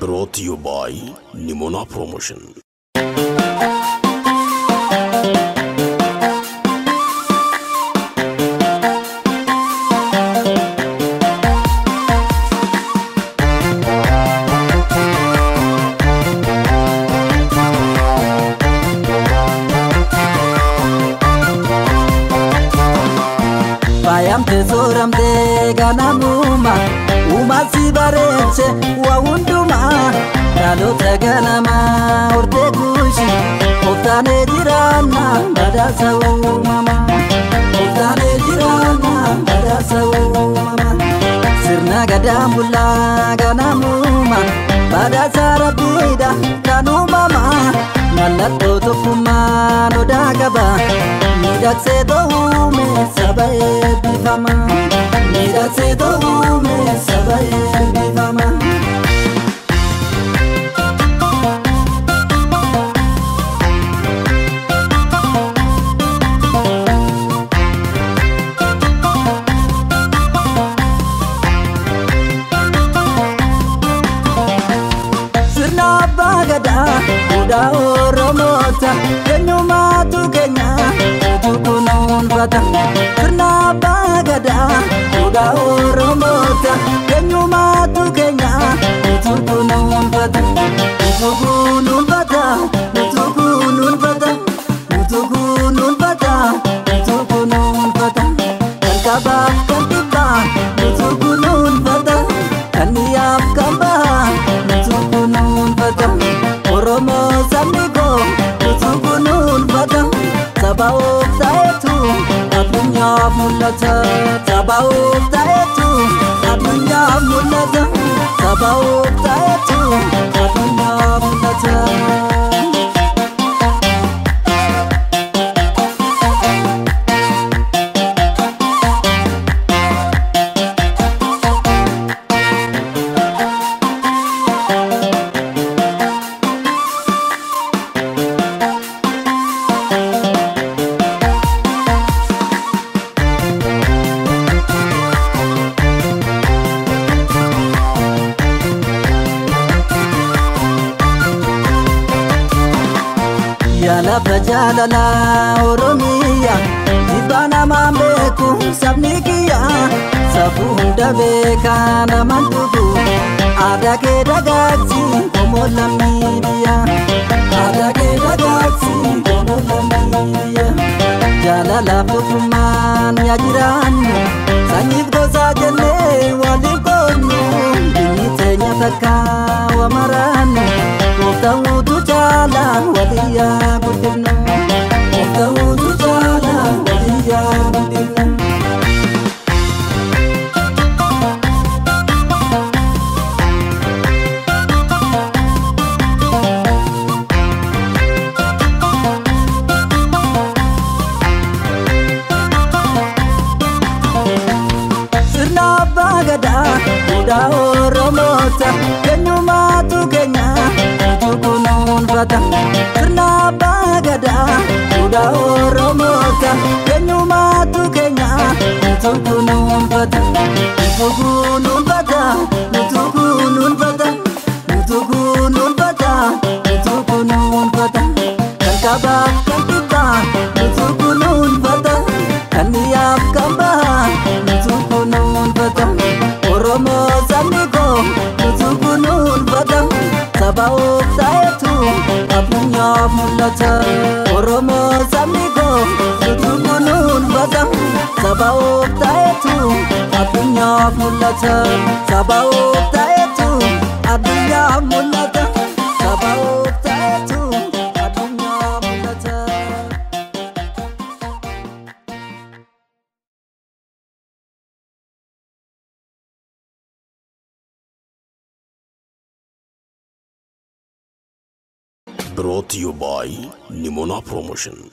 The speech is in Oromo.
Brought to you by Nimona Promotion. Bayam tezoram de ganamuma umasi bareche wa unduma dalo teganama urde gushi otane dirana badasa mama otane dirana badasa mama sirna gadamula ganamuma badasa rabida kanumama nalatto tokuma no dagaba midakse do me sabaye bifama midakse do me sabaye bifama sirna bagada uda oromota kenyuma tu kenya tukunun fata sirna bagada uda oromota kenyuma tu kenya tukunun fata tukunun fata tukunun fata tukunun fata tukunun fata kankaba kantiba tukunun fata kaniyap kamba tukunun fata oromo samigo tukunun fata sabaw taetu adunya mulata sabaw taetu adunya mulata sabaw taetu adunya mulata Yala fajalala oromiya dibana mambeku sabnikiya sabu hunda bekana mantubu adake dagaksi komolamiya adake dagaksi komolamiya jalala fukuman yajirannu sanyif gosa jelle walikonu dinitenya takka wamaranu Tawudu jala waliya budina Tawudu jala waliya budina Sirna bagada uda oromota kenyuma tu kenya tukunun fata sirna bagada uda oromota kenyuma tu kenya tukunun fata tukunun fata tukunun fata tukunun fata tukunun fata kankaba kantiba tukunun fata kaniyap kamba tukunun fata oromo samigo tukunun fata sabaw taetu adunya mulata oromo samigo tukunun fata sabaw taetu adunya mulata sabaw taetu adunya mulata sabaw taetu adunya mulata Brought to you by Nimona Promotion.